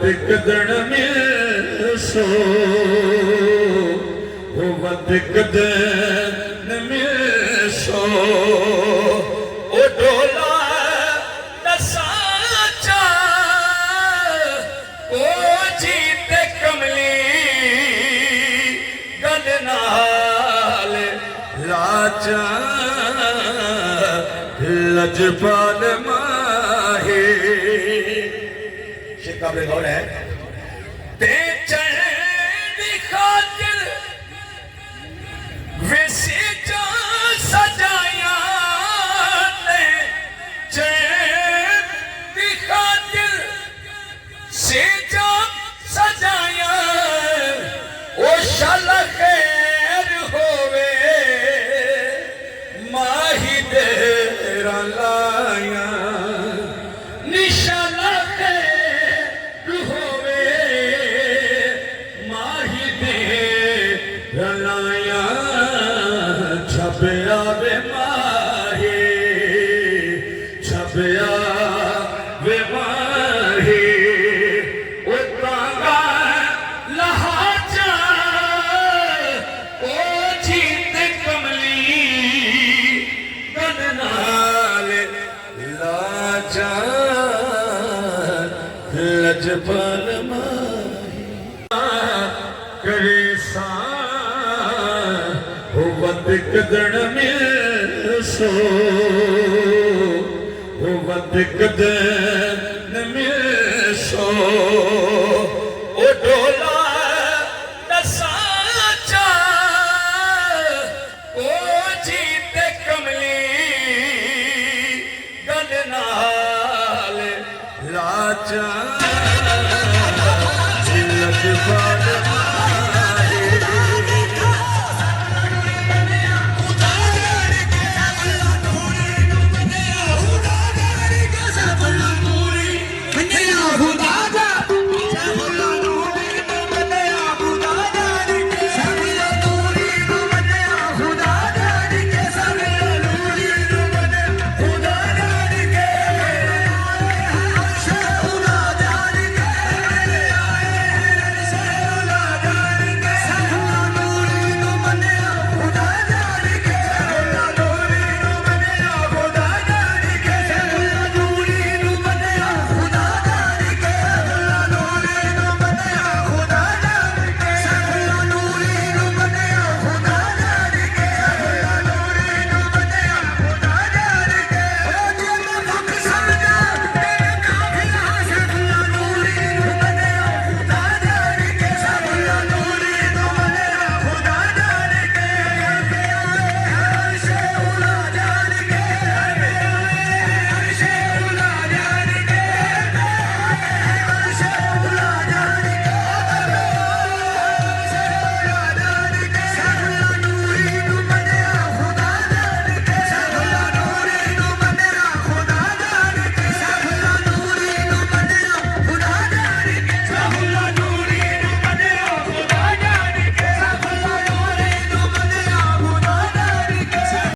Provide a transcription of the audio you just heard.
वधिक दण में सो वधिक दण में सो ओ डोला दसाचा ओ जीते कमली गलनाल लाचा लजपाल माहे शेख काबले गौर है ते चैन खातिर वैसे जो सजाया ने चैन खातिर से जो सजाया ओ शाला खैर होवे माही तेरा लाया निशाना खैर होवे माही तेरा लाया छपया वे माही छपया वे माही लजपाल करे सा हो वधिक दण में सो हो वधिक दण में सो ओ डोला दसाचा ओ जीते कमली गलनाल लाचा लजपाल